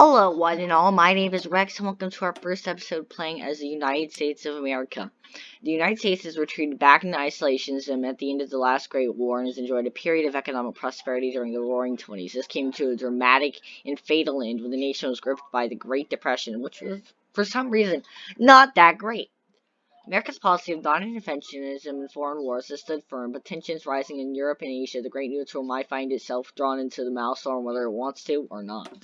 Hello, one and all. My name is Rex, and welcome to our first episode playing as the United States of America. The United States has retreated back into isolationism at the end of the last Great War and has enjoyed a period of economic prosperity during the Roaring Twenties. This came to a dramatic and fatal end when the nation was gripped by the Great Depression, which was, for some reason, not that great. America's policy of non-interventionism in foreign wars has stood firm, but tensions rising in Europe and Asia, the Great Neutral might find itself drawn into the maelstrom whether it wants to or not.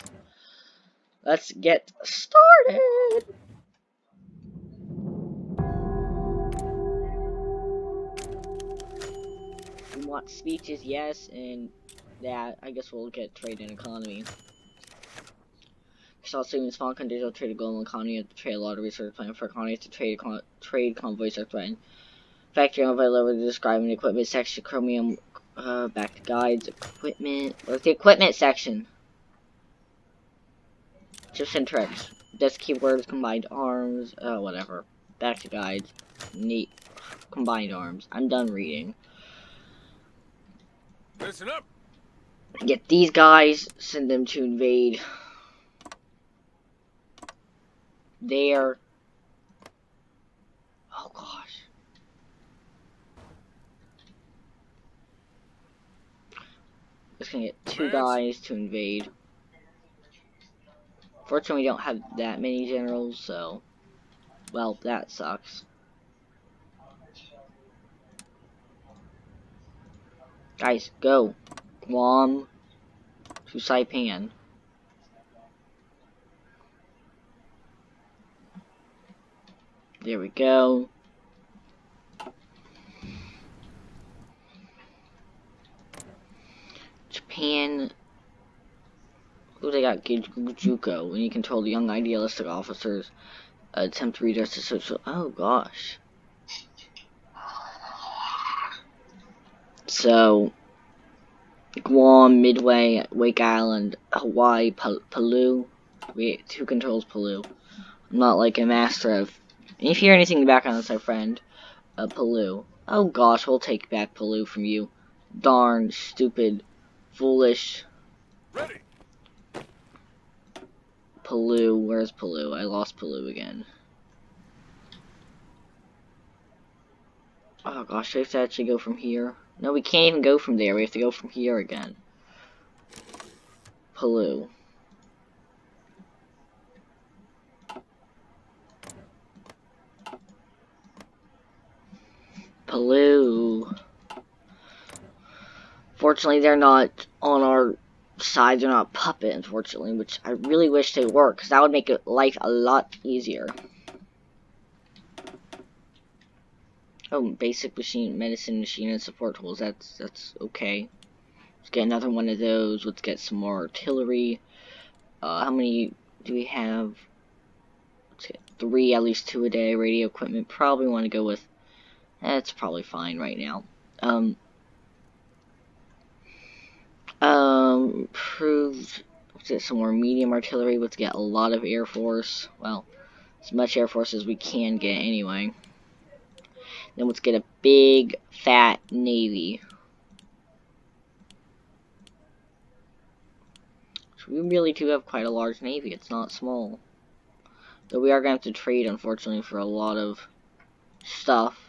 Let's get started! We want speeches, yes, and that, I guess we'll get trade and economy. So assuming small countries will trade a global economy at the trade law to research plan for economies to trade convoys are threatened. Factory on by lower describing the equipment section, chromium, back to guides, equipment, where's the equipment section? Tips and tricks. Just keywords, combined arms, whatever. Back to guides. Neat. Combined arms. I'm done reading. Listen up. Get these guys, send them to invade there. Oh gosh. Just gonna get two guys to invade. Fortunately, we don't have that many generals, so well, that sucks. Guys, go. Guam to Saipan. There we go. Japan. Oh, they got Juko. When you control the young idealistic officers, attempt to redress the social. Oh gosh. So, Guam, Midway, Wake Island, Hawaii, Palau. Wait, who controls Palau? I'm not like a master of. And if you hear anything in the background, that's our friend, Palau. Oh gosh, we'll take back Palau from you. Darn, stupid, foolish. Ready. Palau, where's Palau? I lost Palau again. Oh gosh, do we have to actually go from here? No, we can't even go from there. We have to go from here again. Palau. Palau. Fortunately, they're not on our side. They're not puppet, unfortunately, which I really wish they were, because that would make life a lot easier. Oh, basic machine, medicine machine, and support tools. That's okay. Let's get another one of those. Let's get some more artillery. How many do we have? Let's get 3, at least 2 a day. Radio equipment. Probably want to go with. That's probably fine right now. Improved. Let's get some more medium artillery. Let's get a lot of Air Force. Well, as much Air Force as we can get anyway. Then let's get a big, fat Navy. So we really do have quite a large Navy. It's not small. Though we are going to have to trade, unfortunately, for a lot of stuff.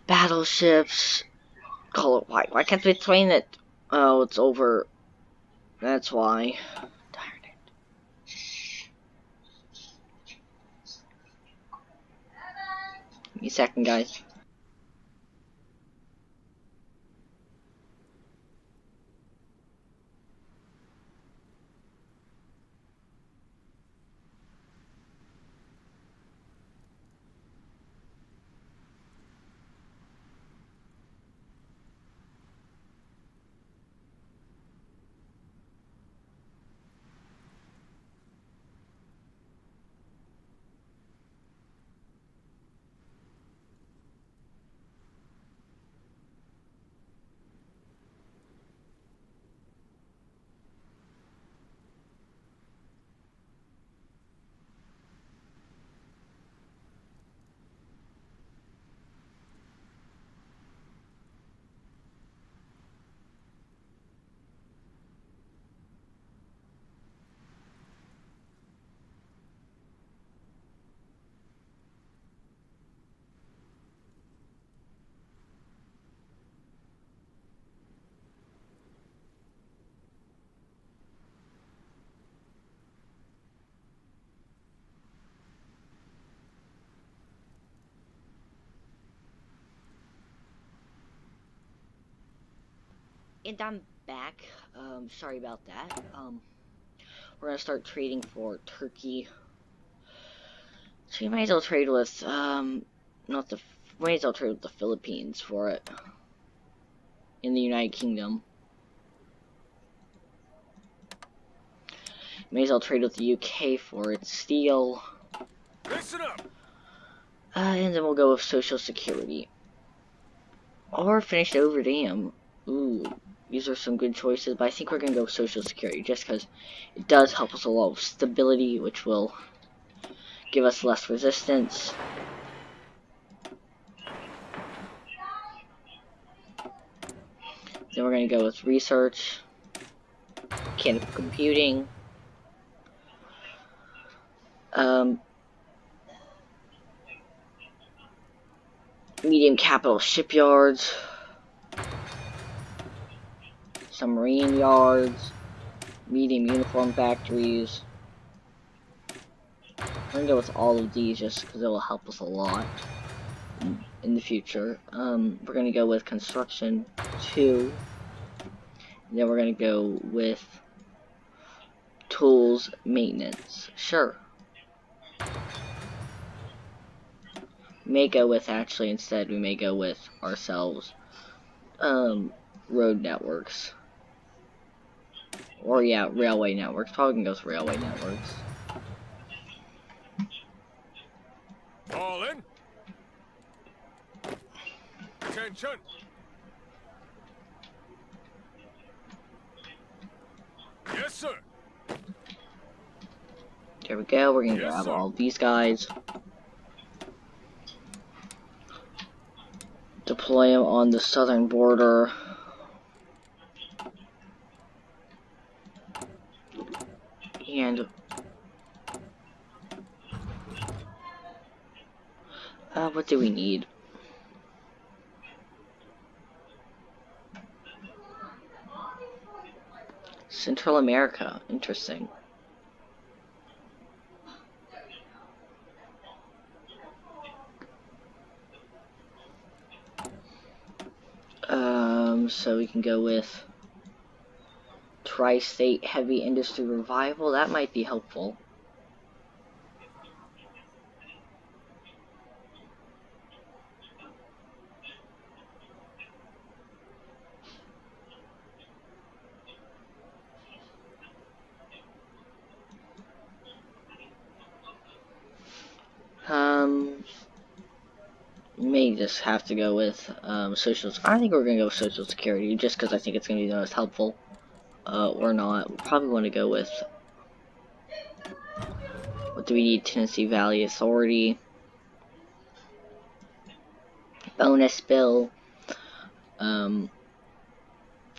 Battleships. Call it white. Why can't we train it? Oh, it's over. That's why. Darn it. Give me a second, guys. And I'm back. Sorry about that. We're gonna start trading for Turkey. So you might as well trade with, not the, might as well trade with the Philippines for it. In the United Kingdom. May as well trade with the UK for its steel. Listen up. And then we'll go with Social Security. Or finish over dam. Ooh, these are some good choices, but I think we're gonna go with Social Security just because it does help us a lot with stability, which will give us less resistance. Then we're gonna go with research, mechanical computing, medium capital shipyards, some marine yards, medium uniform factories. We're gonna go with all of these just because it will help us a lot in the future. We're gonna go with construction 2. And then we're gonna go with tools maintenance. Sure. May go with actually instead we may go with ourselves road networks. Or yeah, railway networks. Probably can go with railway networks. All in. Attention. Yes, sir. There we go. We're gonna grab all these guys. Deploy them on the southern border. And what do we need? Central America. Interesting. So we can go with Tri-State Heavy Industry Revival. That might be helpful. May just have to go with social. I think we're gonna go with Social Security just because I think it's gonna be the most helpful. Or not. We probably want to go with. What do we need? Tennessee Valley Authority. Bonus bill. Rural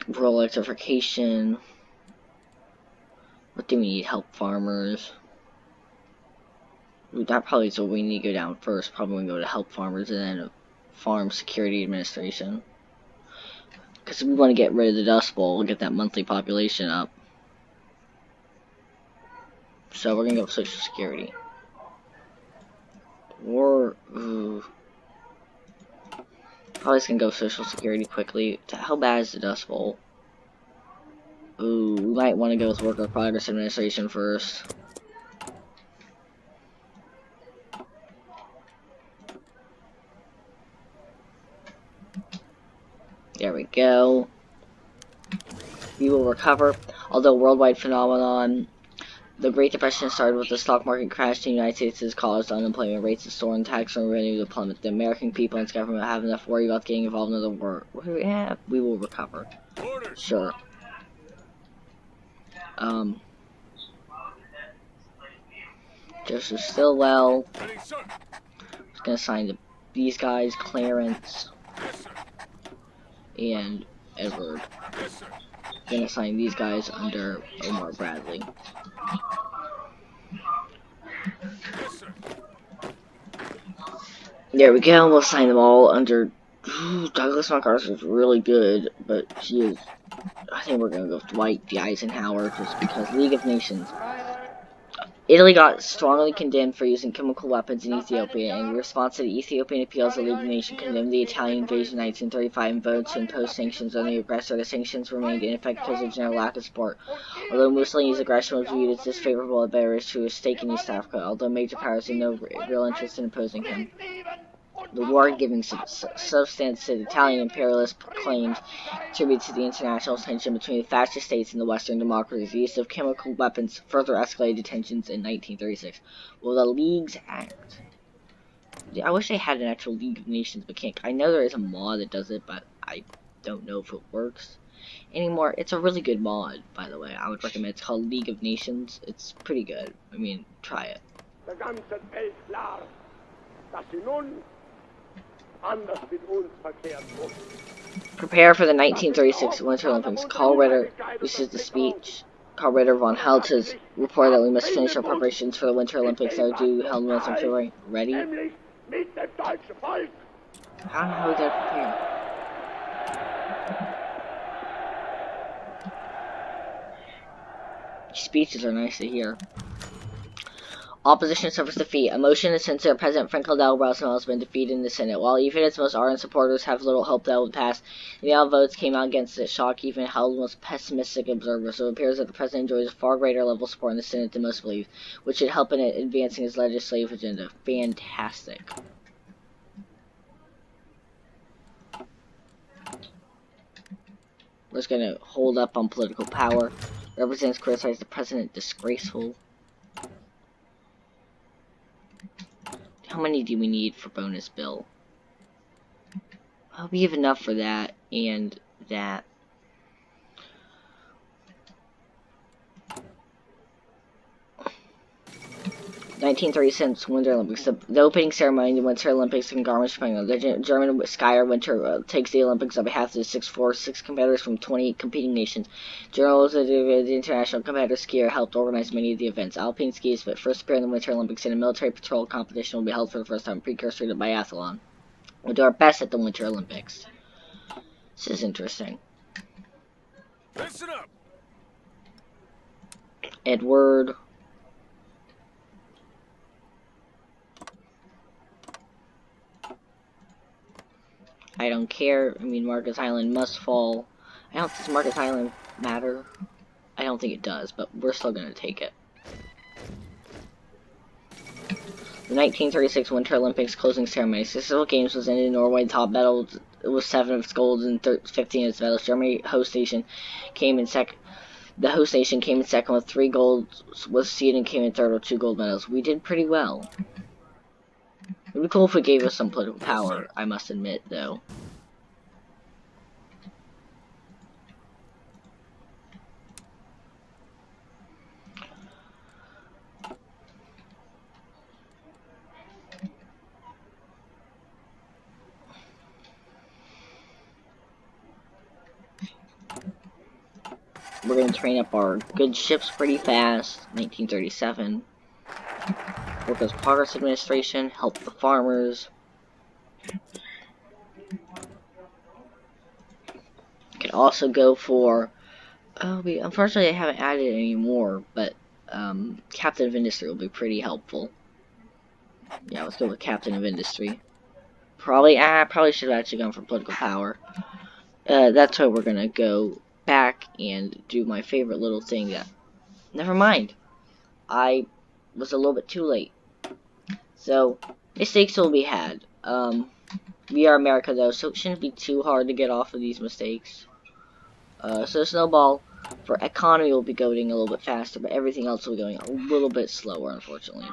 electrification. What do we need? Help farmers. Ooh, that probably is what we need to go down first. Probably want to go to help farmers and then Farm Security Administration. Because we want to get rid of the Dust Bowl, get that monthly population up. So we're going to go with Social Security. Or, ooh. Probably just going to go with Social Security quickly. How bad is the Dust Bowl? Ooh, we might want to go with Worker Progress Administration first. There we go. We will recover. Although worldwide phenomenon, the Great Depression started with the stock market crash in the United States has caused unemployment rates to soar and tax revenue to plummet. The American people and its government have enough worry about getting involved in the war. Yeah, we will recover. Sure. Joseph Stilwell. Just gonna assign these guys, Clarence and Edward. Gonna assign these guys under Omar Bradley. There we go. We'll assign them all under. Douglas MacArthur is really good, but she is. I think we're gonna go with Dwight D. Eisenhower just because League of Nations. Italy got strongly condemned for using chemical weapons in Ethiopia. In response to the Ethiopian appeals, the League of Nations condemned the Italian invasion in 1935 and voted to impose sanctions on the aggressor. The sanctions remained in effect because of general lack of support. Although Mussolini's aggression was viewed as disfavorable by Belarus, who was stake in East Africa, although major powers had no real interest in opposing him. The war, giving substance to the Italian imperialist claims, contributed to the international tension between the fascist states and the Western democracies. The use of chemical weapons further escalated tensions in 1936. Well, the Leagues Act. I wish they had an actual League of Nations mechanic. I know there is a mod that does it, but I don't know if it works anymore. It's a really good mod, by the way. I would recommend it. It's called League of Nations. It's pretty good. I mean, try it. Prepare for the 1936 Winter Olympics. Karl Ritter uses the speech. Karl Ritter von Heltz reported that we must finish our preparations for the Winter Olympics that are due held in February. Ready? I don't know how we gotta prepare. Speeches are nice to hear. Opposition suffers defeat. A motion to censor President Franklin Delano Roosevelt has been defeated in the Senate. While even its most ardent supporters have little hope that it will pass, the amount of votes came out against it shock even held most pessimistic observers. So it appears that the president enjoys a far greater level of support in the Senate than most believe, which should help in advancing his legislative agenda. Fantastic. We're just gonna hold up on political power. Representatives criticize the president disgraceful. How many do we need for bonus bill? We have enough for that and that. (1936) Winter Olympics. The opening ceremony of the Winter Olympics in Garmisch-Partenkirchen. The German Skier Winter takes the Olympics on behalf of the six competitors from 28 competing nations. Journals of the international competitor skier helped organize many of the events. Alpine skis, but first appear in the Winter Olympics, and a military patrol competition will be held for the first time, precursor to biathlon. We'll do our best at the Winter Olympics. This is interesting. Listen up. Edward. I don't care. I mean, Marcus Island must fall. Does Marcus Island matter? I don't think it does, but we're still going to take it. The 1936 Winter Olympics closing ceremony. Successful games was ended in Norway. Top medal was 7 of its golds and 15 of its medals. Germany host nation came in second. The host nation came in second with 3 golds. Sweden came in third with 2 gold medals. We did pretty well. It would be cool if it gave us some political power, I must admit, though. We're going to train up our good ships pretty fast. 1937. Work as Progress Administration. Help the farmers. Can also go for... unfortunately, I haven't added any more, but Captain of Industry will be pretty helpful. Yeah, let's go with Captain of Industry. I probably should have actually gone for political power. That's why we're going to go back and do my favorite little thing that... Never mind. I was a little bit too late. So, mistakes will be had. We are America, though, so it shouldn't be too hard to get off of these mistakes. So Snowball, for economy, will be going a little bit faster, but everything else will be going a little bit slower, unfortunately.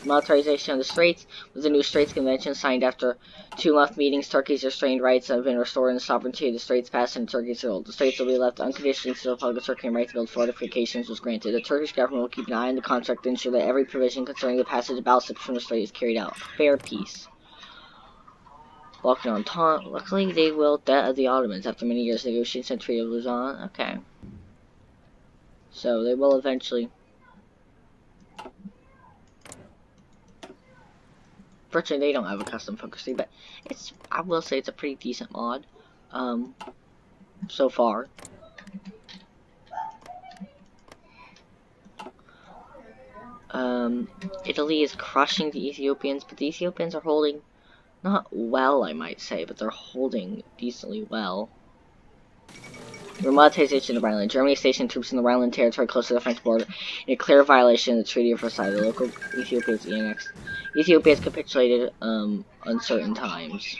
Militarization of the Straits. With the new Straits Convention signed after 2-month meetings, Turkey's restrained rights have been restored and the sovereignty of the Straits passed into Turkey's rule. The Straits will be left unconditionally to the Republic of Turkey, and right to build fortifications was granted. The Turkish government will keep an eye on the contract to ensure that every provision concerning the passage of battleships from the Strait is carried out. Fair peace. Balkan Entente. Luckily, they will debt of the Ottomans after many years negotiating a Treaty of Lausanne. Okay. So, they will eventually... Fortunately, they don't have a custom focus tree, but I will say it's a pretty decent mod, so far. Italy is crushing the Ethiopians, but the Ethiopians are holding, not well, I might say, but they're holding decently well. Remilitarization of Rhineland. Germany stationed troops in the Rhineland territory close to the French border in a clear violation of the Treaty of Versailles. The local Ethiopians annexed. Ethiopia has capitulated uncertain times.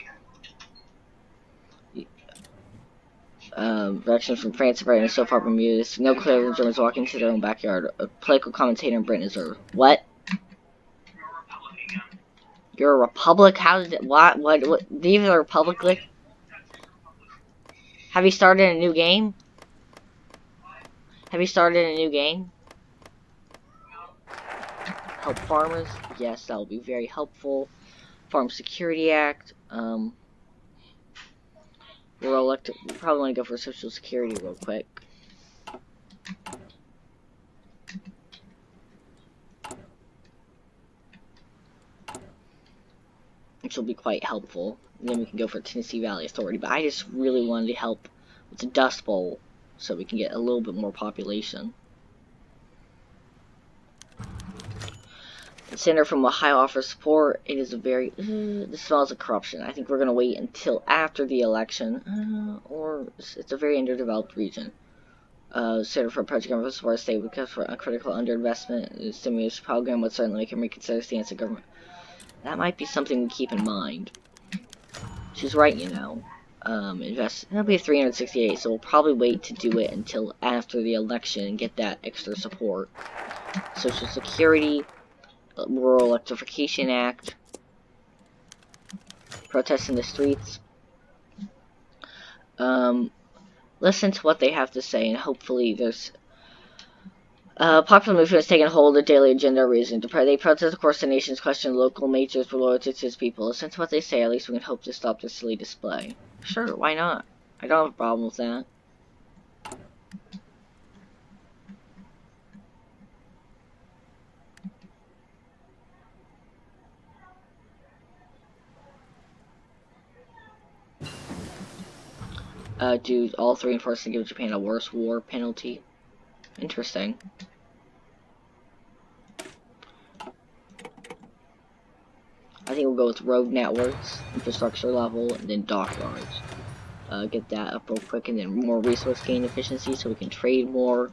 Directions from France and Britain so far Bermuda. There's no clear that the Germans walk into their own backyard. A political commentator in Britain is over. What? You're a republic? How did it? What? Leave the republic? Have you started a new game? Have you started a new game? Help farmers? Yes, that will be very helpful. Farm Security Act. We'll elect. We probably want to go for Social Security real quick. Which will be quite helpful. And then we can go for Tennessee Valley Authority. But I just really wanted to help with the Dust Bowl so we can get a little bit more population. The Senator from Ohio offers support. It is a very... this smells of corruption. I think we're going to wait until after the election. Or it's a very underdeveloped region. Senator for Project Government support state because for a critical underinvestment. The stimulus program would certainly make him reconsider stance of government. That might be something we keep in mind. She's right, you know. It'll be 368, so we'll probably wait to do it until after the election and get that extra support. Social Security, Rural Electrification Act, protests in the streets. Listen to what they have to say, and hopefully there's popular movement has taken hold of the daily agenda reason. They protest, of course, the nation's question local majors for loyalty to its people. Listen to what they say, at least we can hope to stop this silly display. Sure, why not? I don't have a problem with that. Do all three enforce to give Japan a worse war penalty? Interesting. I think we'll go with road networks, infrastructure level, and then dockyards. Get that up real quick, and then more resource gain efficiency so we can trade more.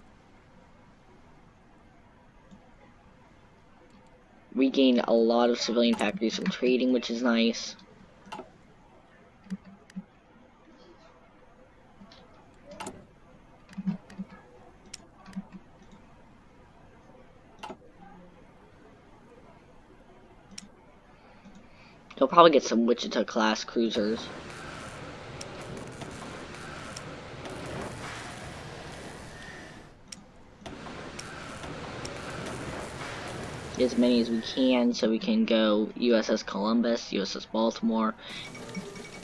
We gain a lot of civilian factories from trading, which is nice. He'll probably get some Wichita class cruisers. As many as we can so we can go USS Columbus, USS Baltimore.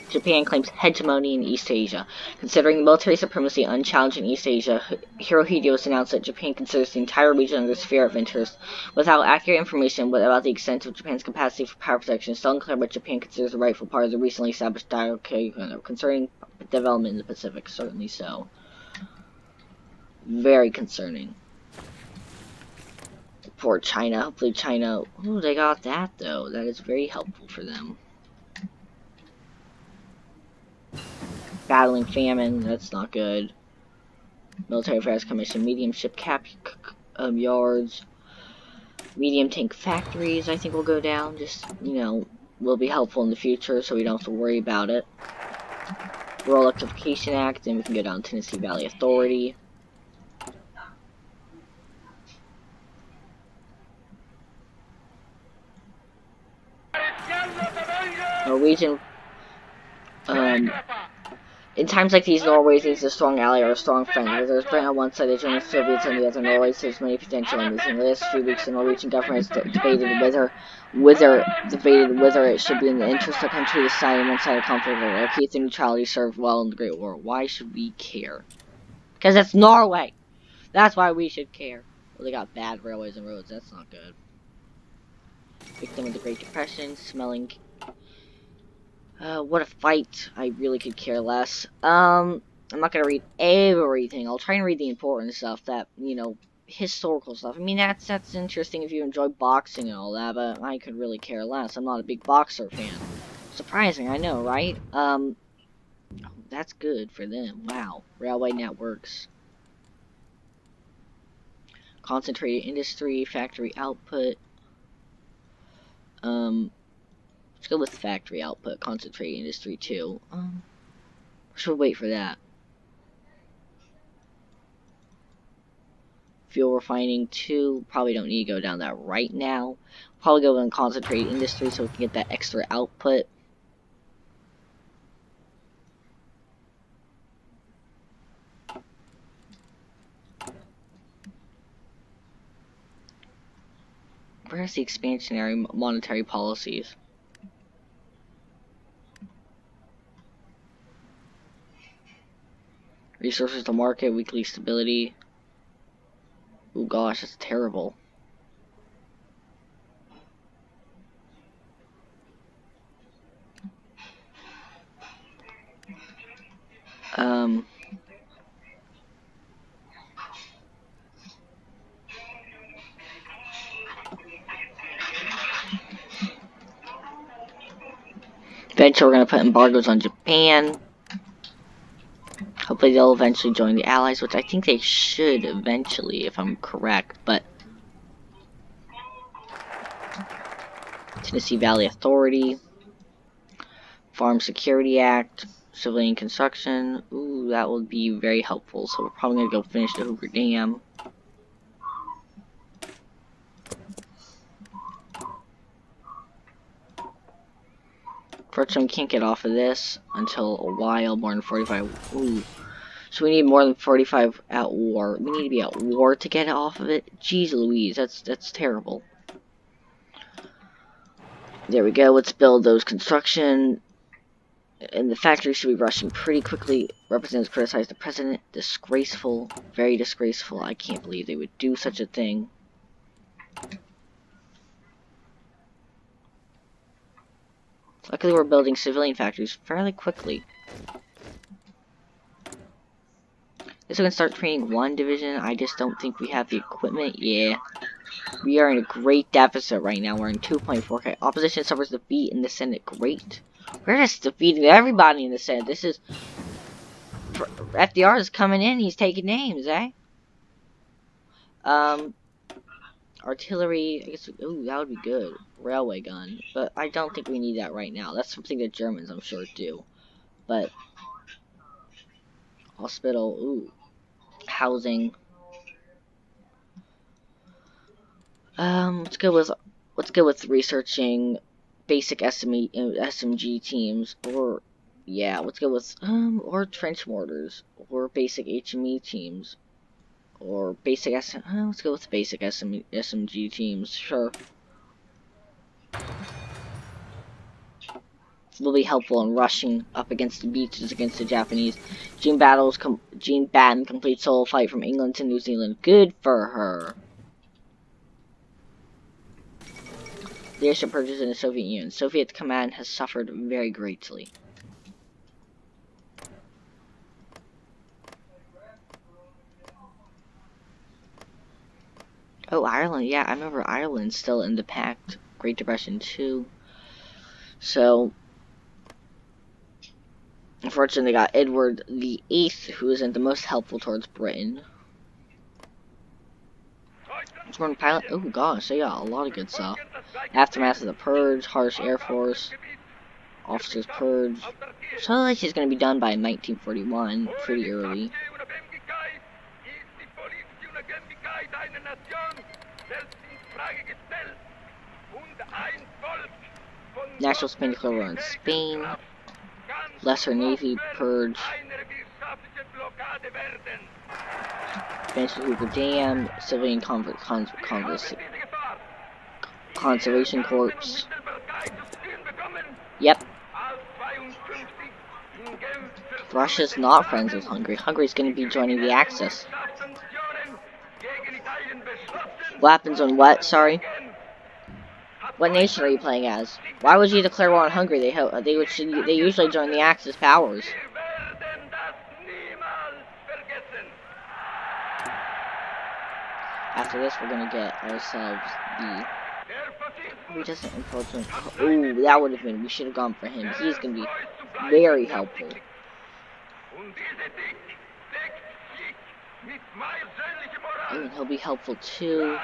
Japan claims hegemony in East Asia. Considering military supremacy unchallenged in East Asia, Hirohito has announced that Japan considers the entire region under sphere of interest. Without accurate information about the extent of Japan's capacity for power protection, it's still unclear what Japan considers a rightful part of the recently established dialogue concerning development in the Pacific. Certainly so. Very concerning. For China, hopefully China... Ooh, they got that though. That is very helpful for them. Battling famine, that's not good. Military Affairs Commission, medium ship cap yards, medium tank factories, I think will go down. Just, you know, will be helpful in the future so we don't have to worry about it. Rural Electrification Act, then we can go down Tennessee Valley Authority. Norwegian, in times like these, Norway is a strong ally or a strong friend. Where there's Britain on one side, the German Soviets on the other, Norway has many potential enemies. In the last few weeks, the Norwegian government has debated whether it should be in the interest of the country to side on one side of conflict or keep the neutrality served well in the Great War. Why should we care? Because it's Norway! That's why we should care. Well, they got bad railways and roads. That's not good. Victim of the Great Depression, smelling... what a fight. I really could care less. I'm not gonna read everything. I'll try and read the important stuff that, you know, historical stuff. I mean, that's interesting if you enjoy boxing and all that, but I could really care less. I'm not a big boxer fan. Surprising, I know, right? That's good for them. Wow. Railway networks. Concentrated industry, factory output. Let's go with factory output, concentrated industry too. Should wait for that. Fuel refining 2, probably don't need to go down that right now. Probably go in concentrated industry so we can get that extra output. Where's the expansionary monetary policies? Resources to market, weekly stability. Oh gosh, that's terrible. Eventually we're going to put embargoes on Japan. Hopefully they'll eventually join the Allies, which I think they should eventually, if I'm correct, but... Tennessee Valley Authority. Farm Security Act. Civilian construction. Ooh, that would be very helpful, so we're probably going to go finish the Hoover Dam. Fortunately, we can't get off of this until a while, more than 45. Ooh. So we need more than 45 at war. We need to be at war to get off of it. Jeez Louise, that's terrible. There we go. Let's build those construction. And the factory should be rushing pretty quickly. Representatives criticized the president. Disgraceful. Very disgraceful. I can't believe they would do such a thing. Luckily, we're building civilian factories fairly quickly. Guess we can start training one division. I just don't think we have the equipment. Yeah. We are in a great deficit right now. We're in 2.4K. Opposition suffers defeat in the Senate. Great. We're just defeating everybody in the Senate. This is... FDR is coming in. He's taking names, eh? Artillery. I guess... Ooh, that would be good. Railway gun. But I don't think we need that right now. That's something the Germans, I'm sure, do. But... Hospital. Ooh. Housing. Let's go with researching basic SMG teams, or yeah, let's go with or trench mortars, or basic HME teams, or basic let's go with basic SMG teams. Sure, will be helpful in rushing up against the beaches against the Japanese. Jean Batten completes solo flight from England to New Zealand. Good for her. Leadership purges in the Soviet Union. Soviet command has suffered very greatly. Oh, Ireland. Yeah, I remember Ireland's still in the pact. Great Depression too. So, unfortunately, they got Edward VIII, who isn't the most helpful towards Britain. Pilot. Oh gosh, so yeah, a lot of good stuff. Aftermath of the Purge, harsh Air Force, officers Purge. So like she's gonna be done by 1941, pretty early. National Spain declared war in Spain. Lesser Navy Purge. Finish the Hoover Dam. Civilian Conservation Corps. Yep. Russia's not friends with Hungary. Hungary's going to be joining the Axis. What happens on what? Sorry. What nation are you playing as? Why would you declare war on Hungary? They usually join the Axis powers. after this, we're gonna get ourselves the... Who doesn't unfortunately... Oh, that would have been... We should have gone for him. He's gonna be very helpful. Oh, and he'll be helpful too.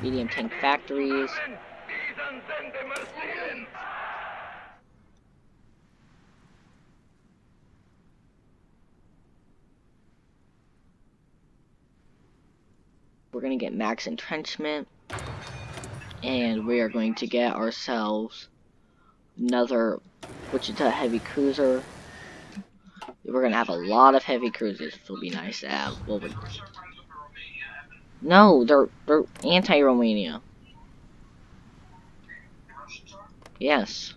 Medium tank factories. We're going to get max entrenchment. And we are going to get ourselves another Wichita heavy cruiser. We're going to have a lot of heavy cruisers. It'll be nice to have. Well, no, they're anti-Romania. Yes.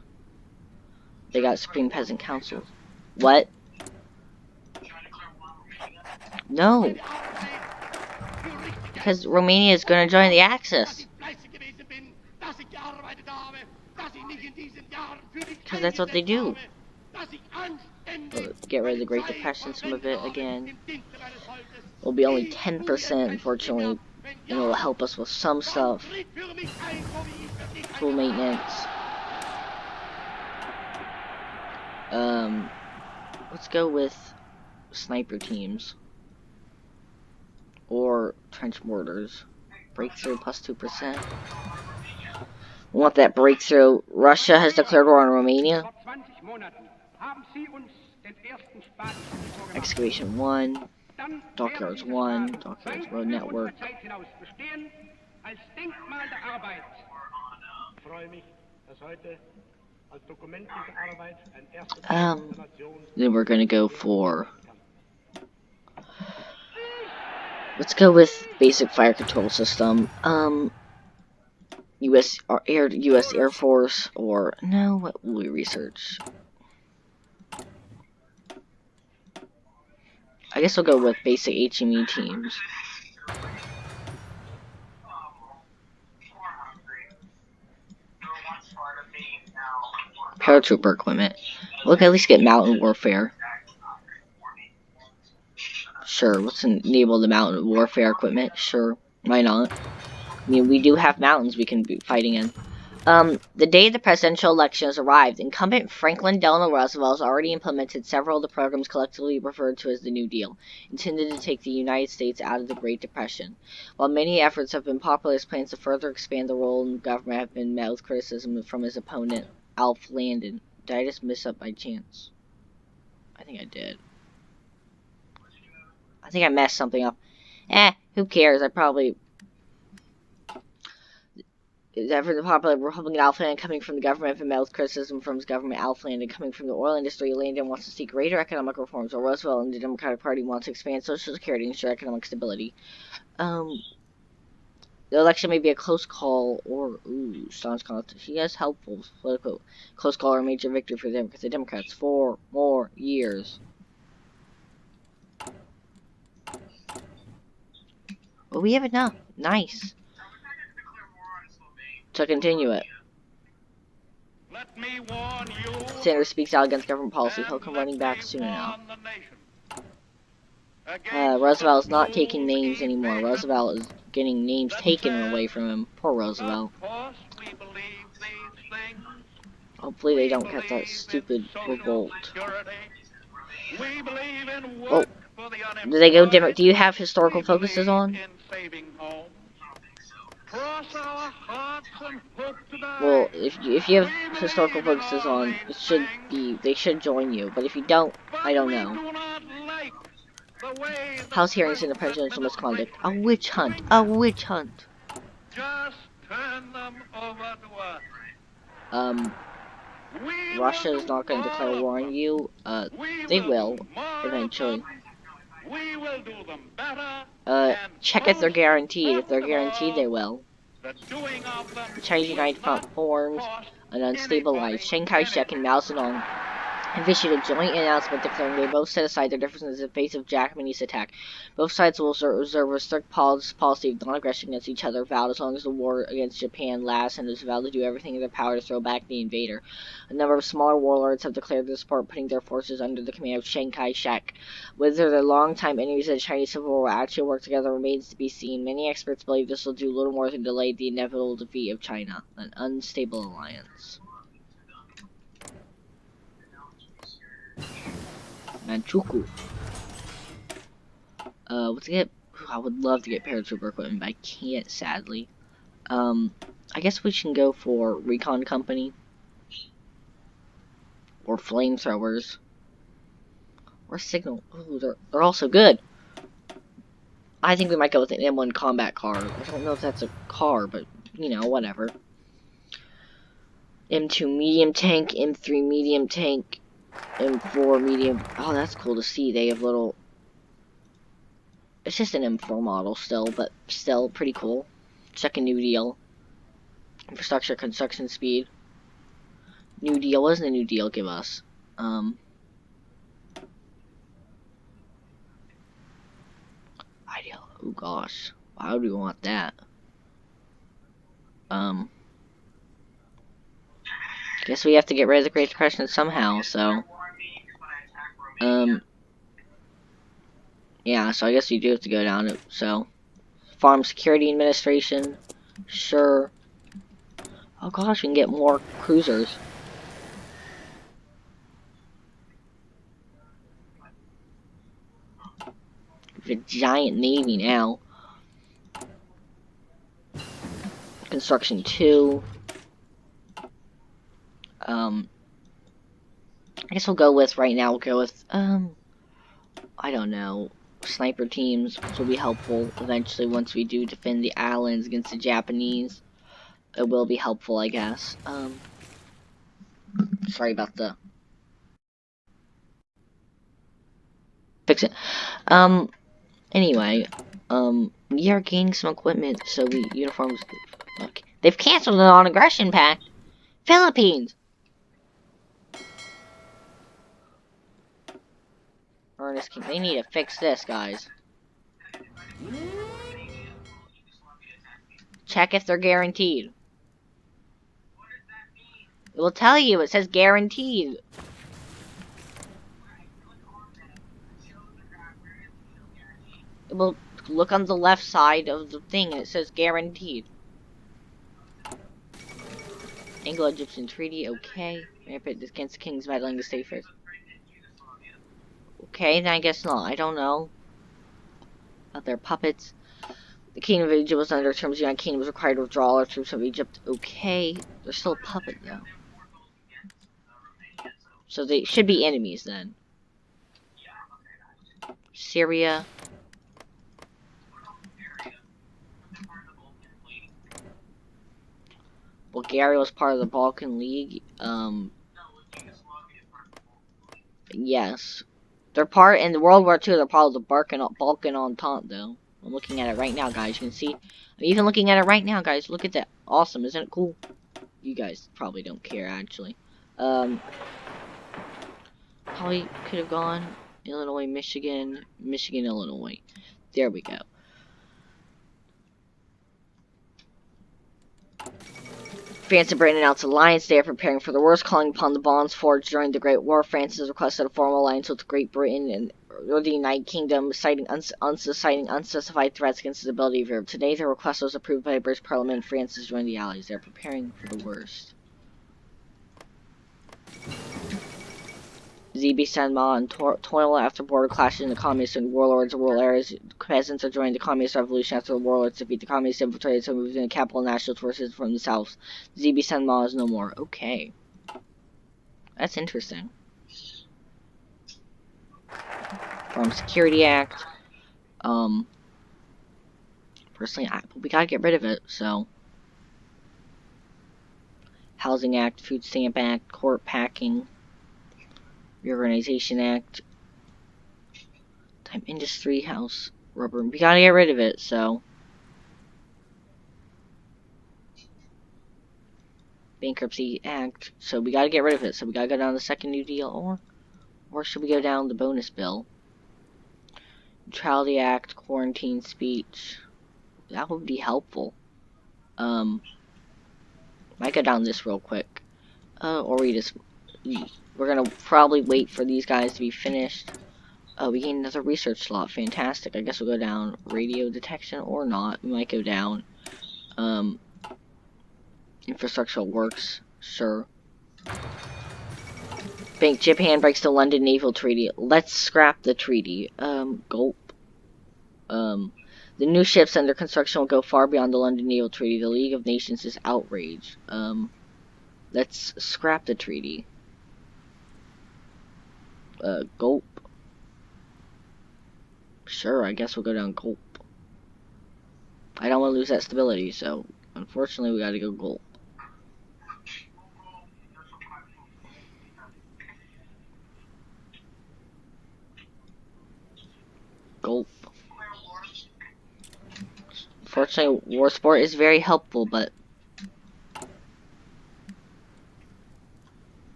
They got Supreme Peasant Council. What? No. Because Romania is going to join the Axis. Because that's what they do. We'll get rid of the Great Depression, some of it again. It'll be only 10%, unfortunately. And it will help us with some stuff. Tool maintenance. Let's go with sniper teams. Or trench mortars. Breakthrough plus 2%. We want that breakthrough. Russia has declared war on Romania. Excavation 1. Dockyards 1. Dockyards Road Network. Then we're gonna go for... Let's go with basic fire control system. U.S. Air Force, or no, what will we research? I guess we'll go with basic HME teams. Paratrooper equipment. We'll at least get mountain warfare. Sure, let's enable the mountain warfare equipment. Sure, why not? I mean, we do have mountains we can be fighting in. The day the presidential election has arrived, incumbent Franklin Delano Roosevelt has already implemented several of the programs collectively referred to as the New Deal, intended to take the United States out of the Great Depression. While many efforts have been popular, his plans to further expand the role in government have been met with criticism from his opponent, Alf Landon. Did I just miss up by chance? I think I did. I think I messed something up. Who cares? I probably... Ever the popular Republican Alf Landon coming from the government have met with criticism from his government. Alf Landon coming from the oil industry. Landon wants to see greater economic reforms, while Roosevelt and the Democratic Party want to expand Social Security and ensure economic stability. The election may be a close call, or staunch contest. He has helpful political close call or a major victory for them because the Democrats 4 more years. Well, we have enough. Nice. To continue it. Let me warn you. Sanders speaks out against government policy. He'll come running back soon now. Roosevelt is not taking names anymore. Roosevelt is getting names taken away from him. Poor Roosevelt. Hopefully they don't get that stupid revolt. Oh. Do they go Democrat? Do you have historical focuses on? Well, if you have historical focuses on, it should be, they should join you. But if you don't, I don't know. House hearings in the presidential misconduct. A witch hunt. A witch hunt. Just turn them over to us. Russia is not going to declare war on you. They will eventually. We will do them better. Check if they're guaranteed. If they're guaranteed, they will. The Chinese United Front forms an unstable life. Chiang Kai-shek and Mao Zedong have issued a joint announcement declaring they both set aside their differences in the face of Japanese attack. Both sides will observe a strict policy of non-aggression against each other, vowed as long as the war against Japan lasts, and is vowed to do everything in their power to throw back the invader. A number of smaller warlords have declared their support, putting their forces under the command of Chiang Kai-shek. Whether the longtime enemies of the Chinese Civil War will actually work together remains to be seen. Many experts believe this will do little more than delay the inevitable defeat of China, an unstable alliance. Manchukuo. Let's get. I would love to get paratrooper equipment, but I can't, sadly. I guess we can go for recon company, or flamethrowers, or signal. Ooh, they're also good. I think we might go with an M1 combat car. I don't know if that's a car, but you know, whatever. M2 medium tank, M3 medium tank, M4 medium. Oh, that's cool to see. They have little. It's just an M4 model still, but still pretty cool. Check a New Deal. Infrastructure, construction speed. New Deal. What does the New Deal give us? Ideal. Oh gosh. Why would we want that? Guess we have to get rid of the Great Depression somehow, so. Yeah, so I guess you do have to go down it, so. Farm Security Administration. Sure. Oh gosh, we can get more cruisers. A giant navy now. Construction 2. I guess we'll go with, right now, we'll go with, I don't know, sniper teams, which will be helpful eventually once we do defend the islands against the Japanese. It will be helpful, I guess. Sorry about the... Fix it. Anyway, we are gaining some equipment, so uniforms... Look, they've canceled the non-aggression pact! Philippines! Ernest King, they need to fix this, guys. Check if they're guaranteed. It will tell you, it says guaranteed. It will look on the left side of the thing and it says guaranteed. Anglo-Egyptian Treaty, okay. Against the King's meddling to stay first. Okay, then I guess not. I don't know. About their puppets. The Kingdom of Egypt was under terms the United Kingdom was required to withdraw all our troops from Egypt. Okay. They're still a puppet, though. So they should be enemies, then. Syria. Bulgaria was part of the Balkan League. Yes. They're part, in the World War II, they're part of the Balkan Entente, though. I'm looking at it right now, guys. You can see. I'm even looking at it right now, guys. Look at that. Awesome. Isn't it cool? You guys probably don't care, actually. Probably could have gone Illinois, Michigan, Illinois. There we go. France and Britain announced alliance. They are preparing for the worst, calling upon the bonds forged during the Great War. France has requested a formal alliance with Great Britain or the United Kingdom, citing unspecified threats against the stability of Europe. Today, the request was approved by the British Parliament. France has joined the Allies. They are preparing for the worst. ZB Sanma and toil after border clashes in the communist and warlords of rural areas. Peasants are joining the communist revolution after the warlords defeat the communist infiltrated some moving the capital national forces from the south. ZB Sanma is no more. Okay. That's interesting. Farm Security Act. Personally, we gotta get rid of it, so. Housing Act, Food Stamp Act, Court Packing. Reorganization Act. Time Industry House. Rubber. We gotta get rid of it, so. Bankruptcy Act. So we gotta get rid of it. So we gotta go down the second New Deal, or should we go down the bonus bill? Neutrality Act, quarantine speech. That would be helpful. Might go down this real quick. Or we're gonna probably wait for these guys to be finished. We gained another research slot. Fantastic. I guess we'll go down radio detection or not. We might go down infrastructural works. Sure. Japan breaks the London Naval Treaty. Let's scrap the treaty. Gulp. The new ships under construction will go far beyond the London Naval Treaty. The League of Nations is outraged. Let's scrap the treaty. Gulp. Sure, I guess we'll go down Gulp. I don't want to lose that stability, so unfortunately we gotta go Gulp. Gulp. Unfortunately, war sport is very helpful, but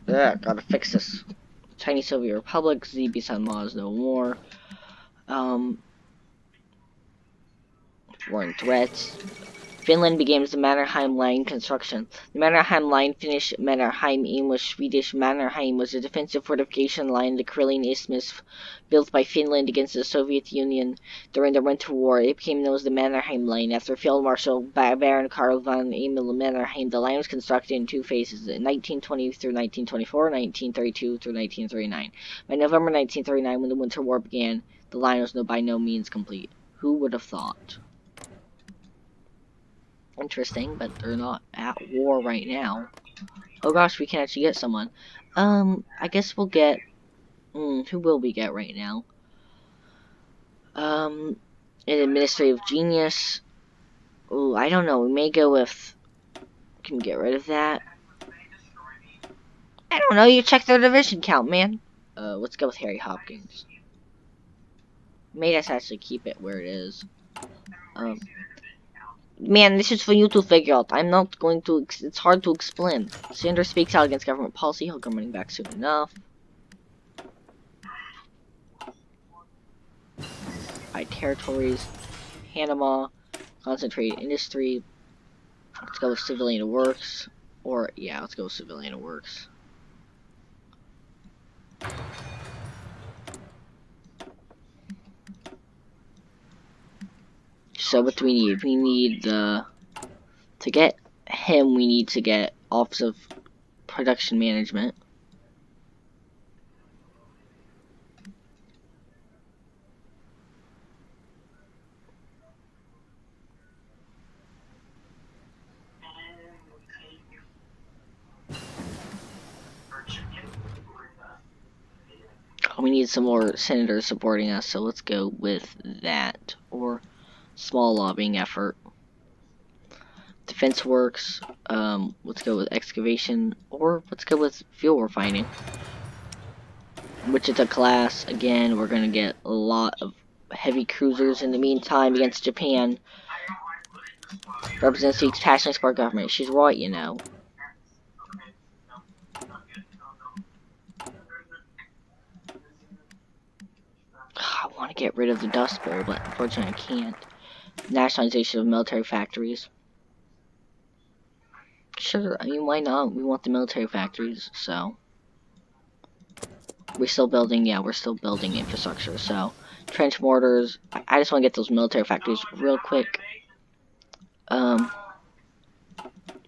gotta fix this. Chinese Soviet Republic, ZB San Ma's no more. Foreign threats. Finland begins the Mannerheim Line construction. The Mannerheim Line, Finnish Mannerheim, English, Swedish Mannerheim, was a defensive fortification line in the Karelian Isthmus built by Finland against the Soviet Union during the Winter War. It became known as the Mannerheim Line after Field Marshal Baron Karl von Emil Mannerheim. The line was constructed in two phases, in 1920 through 1924, 1932 through 1939. By November 1939, when the Winter War began, the line was by no means complete. Who would have thought? Interesting, but they're not at war right now. Oh gosh, we can actually get someone. I guess we'll get... who will we get right now? An administrative genius. Ooh, I don't know. We may go with... Can we get rid of that? I don't know. You check their division count, man. Let's go with Harry Hopkins. Made us actually keep it where it is. Man, this is for you to figure out. I'm not going to... It's hard to explain. Sanders speaks out against government policy. He'll come running back soon enough. By territories. Panama. Concentrated industry. Let's go with civilian works. Or, yeah, let's go with civilian works. So what do we need? We need to get him, we need to get Office of Production Management. We need some more senators supporting us, so let's go with that. Or small lobbying effort. Defense works. Let's go with excavation, or let's go with fuel refining. Wichita class. Again, we're gonna get a lot of heavy cruisers in the meantime against Japan. Represents the passionate support government. She's right, you know. I want to get rid of the Dust Bowl, but unfortunately I can't. Nationalization of military factories. Sure, I mean, why not? We want the military factories, so. We're still building, yeah, we're still building infrastructure, so. Trench mortars. I just want to get those military factories real quick. Fight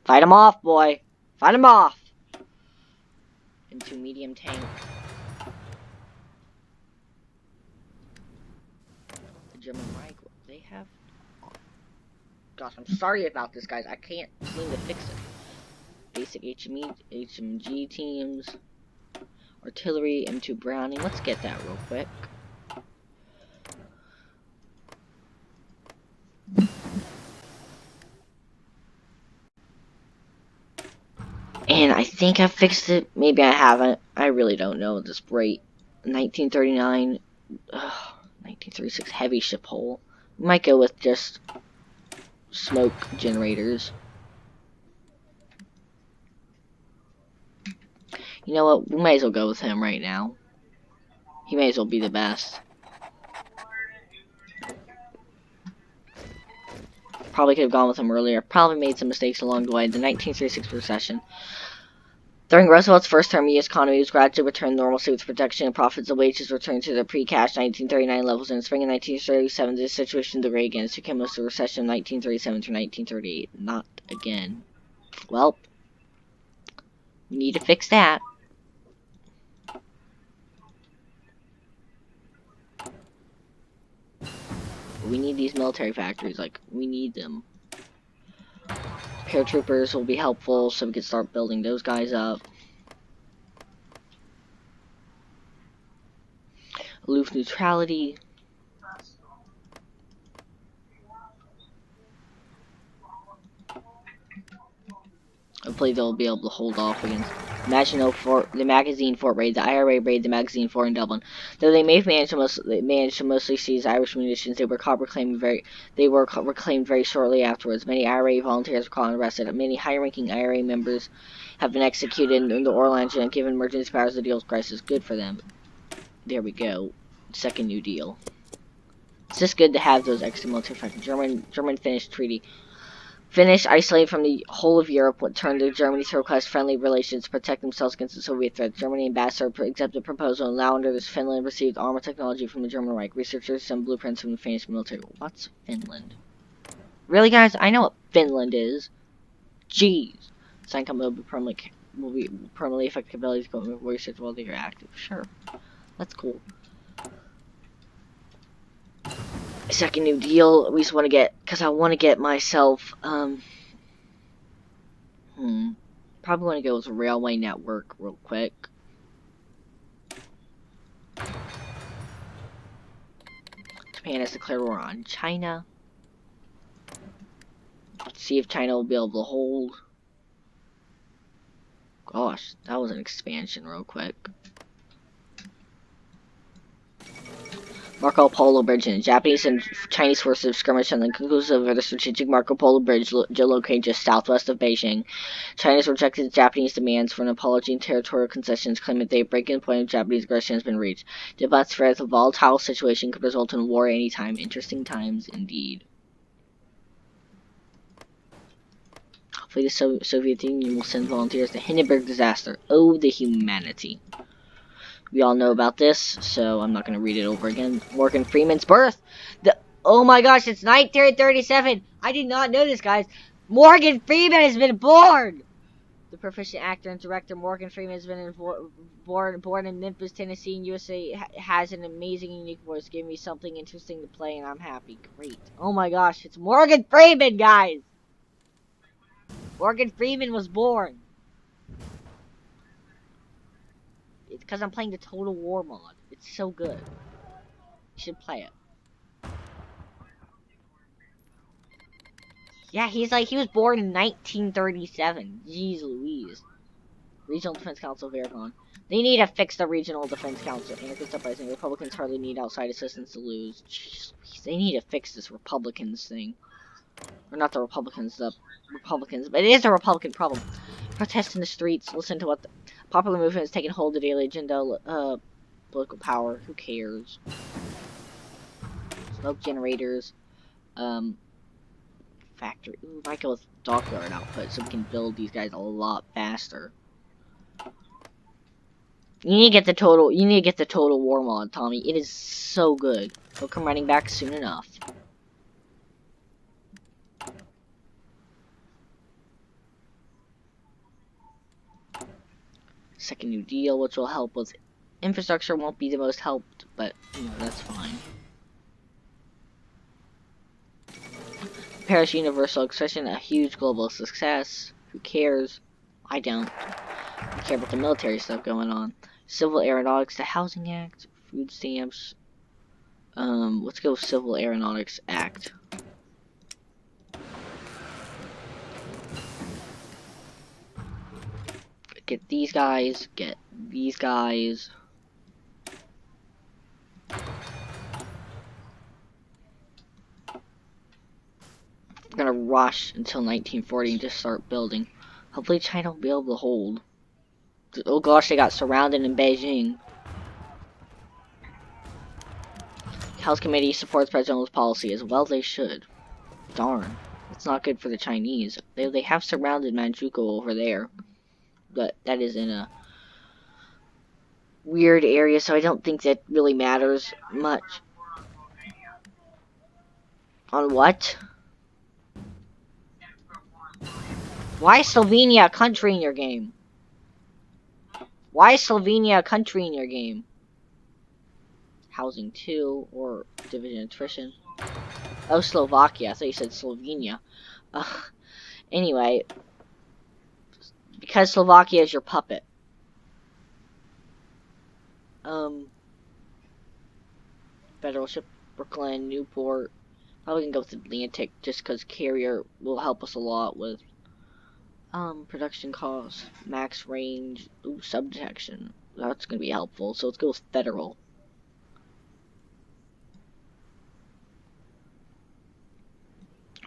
them off, boy. Fight them off. Into medium tank. The German Reich, they have... Gosh, I'm sorry about this, guys. I can't seem to fix it. Basic HMG teams. Artillery, M2 Browning. Let's get that real quick. And I think I fixed it. Maybe I haven't. I really don't know at this rate. 1939. 1936 heavy ship hull. We might go with just smoke generators. You know what? We might as well go with him right now. He may as well be the best. Probably could have gone with him earlier. Probably made some mistakes along the way. The 1936 recession. During Roosevelt's first term, the U.S. economy was gradually returned to normalcy with production and profits and wages returned to their pre-cash 1939 levels. In the spring of 1937, the situation degrade again. This became most of the recession of 1937 through 1938. Not again. Well, we need to fix that. We need these military factories. Like, we need them. Paratroopers will be helpful, so we can start building those guys up. Aloof neutrality. Hopefully they'll be able to hold off against the magazine fort raid. The IRA raided the magazine fort in Dublin. Though they may have managed to mostly seize Irish munitions, they were reclaimed very shortly afterwards. Many IRA volunteers were caught and arrested. Many high-ranking IRA members have been executed in the Orlando and given emergency powers to deal with crisis. Good for them. There we go. Second New Deal. It's just good to have those extra military factors. German-Finnish treaty. Finnish, isolated from the whole of Europe, would turn to Germany to request friendly relations to protect themselves against the Soviet threat. Germany ambassador accepted the proposal, and now under this, Finland received armor technology from the German Reich. Researchers sent blueprints from the Finnish military. What's Finland? Really, guys? I know what Finland is. Jeez. Sign company will be permanently affect capabilities to go research while they are active. Sure. That's cool. Second New Deal, we just want to get, because I want to get myself, probably want to go with a railway network real quick. Japan has declared war on China. Let's see if China will be able to hold. Gosh, that was an expansion real quick. Marco Polo Bridge and Japanese and Chinese forces skirmished on the conclusive of the strategic Marco Polo Bridge located just southwest of Beijing. China's rejected the Japanese demands for an apology and territorial concessions, claiming that the breaking point of Japanese aggression has been reached. Debates fear that the volatile situation could result in war at any time. Interesting times indeed. Hopefully the Soviet Union will send volunteers to Hindenburg disaster. Oh, the humanity. We all know about this, so I'm not going to read it over again. Morgan Freeman's birth. Oh my gosh, it's 1937. I did not know this, guys. Morgan Freeman has been born. The proficient actor and director Morgan Freeman has been born in Memphis, Tennessee, in USA. Has an amazing, unique voice. Gave me something interesting to play, and I'm happy. Great. Oh my gosh, it's Morgan Freeman, guys. Morgan Freeman was born. It's because I'm playing the Total War mod. It's so good. You should play it. Yeah, he was born in 1937. Jeez Louise. Regional Defense Council of Aragon. They need to fix the Regional Defense Council. Anarchist uprising. Republicans hardly need outside assistance to lose. Jeez Louise. They need to fix this Republicans thing. Or not the Republicans, the Republicans. But it is a Republican problem. Protest in the streets. Listen to what the popular movement has taken hold of the daily agenda. Political power. Who cares? Smoke generators. Factory. Ooh, might go with dockyard output so we can build these guys a lot faster. You need to get the Total War mod, Tommy. It is so good. He'll come running back soon enough. Second New Deal, which will help with infrastructure, won't be the most helped, but you know, that's fine. Paris Universal Accession, a huge global success. Who cares? I don't. I care about the military stuff going on. Civil Aeronautics, the Housing Act, food stamps. Let's go Civil Aeronautics Act. Get these guys, get these guys. We're gonna rush until 1940 and just start building. Hopefully China will be able to hold. Oh gosh, they got surrounded in Beijing. House Committee supports President Lu's policy as well. They should. Darn, it's not good for the Chinese. They have surrounded Manchukuo over there, but that is in a weird area, so I don't think that really matters much. On what? Why is Slovenia a country in your game? Why is Slovenia a country in your game? Housing 2 or division attrition. Oh, Slovakia. I thought you said Slovenia. Anyway, because Slovakia is your puppet. Federal ship, Brooklyn, Newport. Probably can go with Atlantic just because carrier will help us a lot with production costs, max range, sub detection. That's gonna be helpful. So let's go with Federal.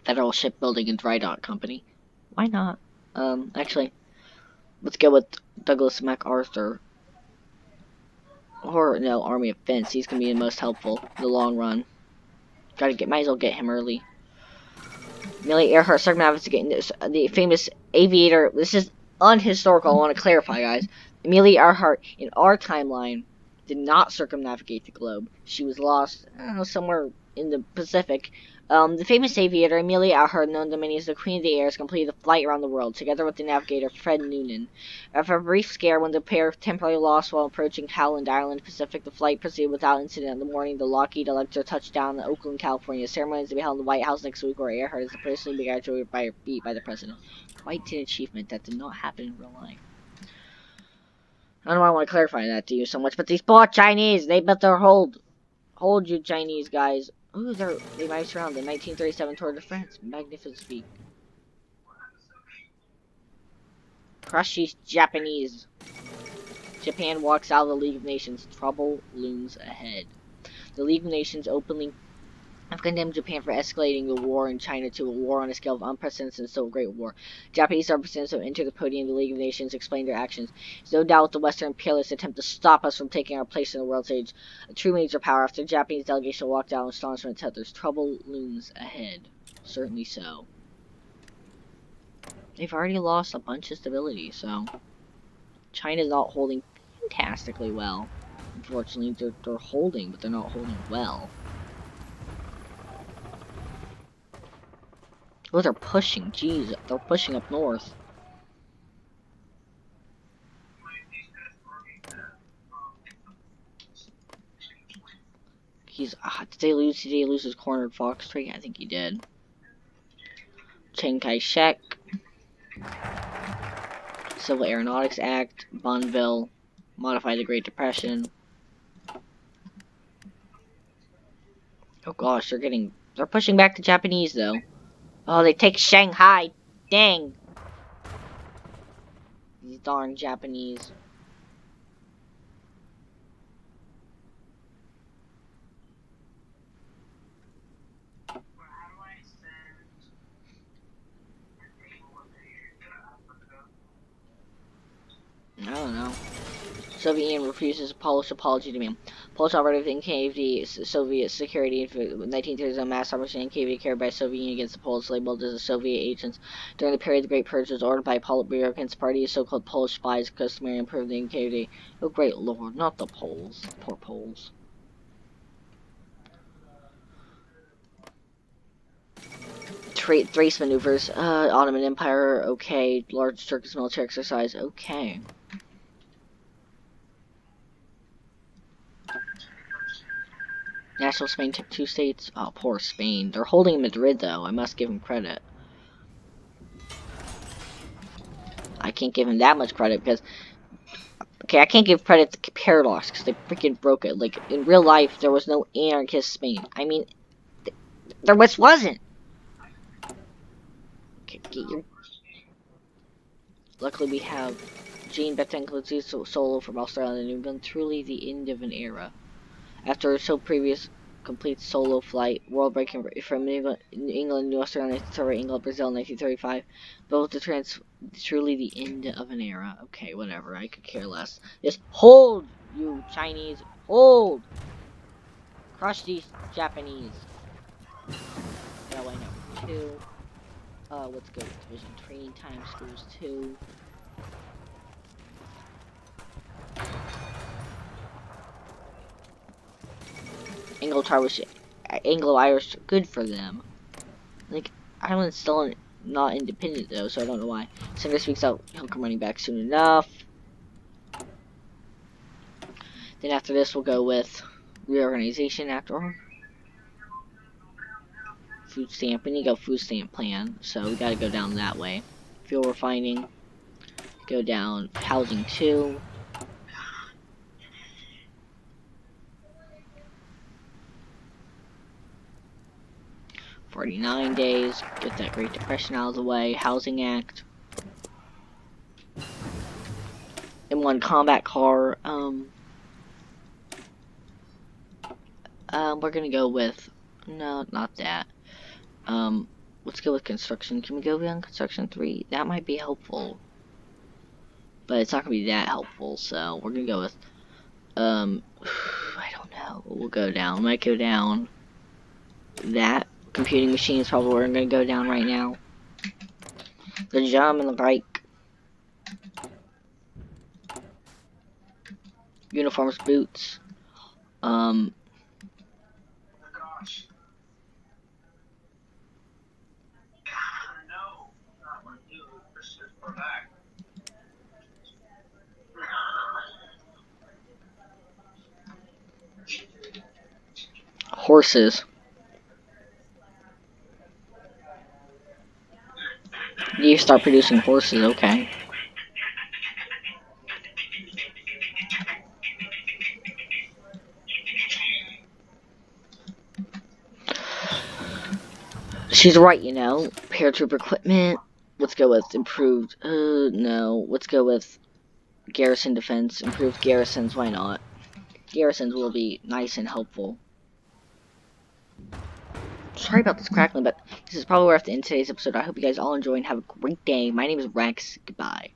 Federal Shipbuilding and Dry Dock Company. Why not? Actually, let's go with Douglas MacArthur. Or, no, Army of Fence. He's gonna be the most helpful in the long run. Might as well get him early. Amelia Earhart circumnavigating the famous aviator. This is unhistorical, I want to clarify, guys. Amelia Earhart, in our timeline, did not circumnavigate the globe. She was lost, somewhere in the Pacific. The famous aviator Amelia Earhart, known to many as the Queen of the Air, has completed a flight around the world, together with the navigator Fred Noonan. After a brief scare when the pair temporarily lost while approaching Howland Island Pacific, the flight proceeded without incident in the morning. The Lockheed Electra touched down in Oakland, California. The ceremony is to be held in the White House next week, where Earhart is personally congratulated by the president. Quite an achievement that did not happen in real life. I don't know why I want to clarify that to you so much, but these poor Chinese, they better hold you Chinese guys. Ooh, they might surround the 1937 Tour de France. Magnificent speed. Crush these Japanese. Japan walks out of the League of Nations. Trouble looms ahead. The League of Nations openly have condemned Japan for escalating the war in China to a war on a scale of unprecedented since the Great War. Japanese representatives have entered the podium of the League of Nations to explain their actions. There's no doubt the Western imperialists attempt to stop us from taking our place in the world stage. A true major power after the Japanese delegation walked out in astonishment said there's trouble looms ahead. Certainly so. They've already lost a bunch of stability, so China's not holding fantastically well. Unfortunately, they're holding, but they're not holding well. Oh, they're pushing. Jeez, they're pushing up north. Did they lose his cornered fox tree? I think he did. Chiang Kai-shek. Civil Aeronautics Act. Bonneville. Modify the Great Depression. Oh gosh, they're pushing back the Japanese though. Oh, they take Shanghai. Dang. These darn Japanese. I don't know. Soviet Union refuses Polish apology demand. Polish operative in KVD Soviet security in 1930s mass operation in KVD carried by Soviet Union against the Poles labeled as the Soviet agents during the period of the Great Purge was ordered by Politburo against the party of so-called Polish spies customary improved in KVD. Oh great lord, not the Poles. Poor Poles. Thrace maneuvers. Ottoman Empire, okay. Large Turkish military exercise, okay. National Spain took 2 states. Oh, poor Spain. They're holding Madrid, though. I must give him credit. I can't give him that much credit because... Okay, I can't give credit to Paradox because they freaking broke it. Like, in real life, there was no anarchist Spain. I mean, there wasn't. Okay, get your... Luckily, we have Jean Betancourt solo from Australia and New England. Truly the end of an era. After so previous complete solo flight. World breaking from England, New Australia, England, Brazil, 1935. Built to truly the end of an era. Okay, whatever. I could care less. Just hold, you Chinese. Hold. Crush these Japanese. Railway number 2. Let's go with division training time. Schools 2. Anglo-Irish, good for them. Like, Ireland's still not independent though, so I don't know why. Senator speaks out, he'll come running back soon enough. Then after this, we'll go with reorganization after food stamp. We need to go food stamp plan, so we gotta go down that way. Fuel refining, go down housing 2. "49 days, get that Great Depression out of the way, Housing Act. M1 combat car, we're gonna go with, no, not that. Let's go with construction. Can we go beyond construction 3? That might be helpful. But it's not gonna be that helpful, so we're gonna go with, I don't know. We'll go down. Might go down. That computing machine is probably where I'm gonna go down right now. The German Reich. Uniforms, boots. Horses. You start producing horses, okay. She's right, you know. Paratrooper equipment. Let's go with improved. No. Let's go with garrison defense. Improved garrisons. Why not? Garrisons will be nice and helpful. Sorry about this crackling, but this is probably where I have to end today's episode. I hope you guys all enjoy and have a great day. My name is Rex. Goodbye.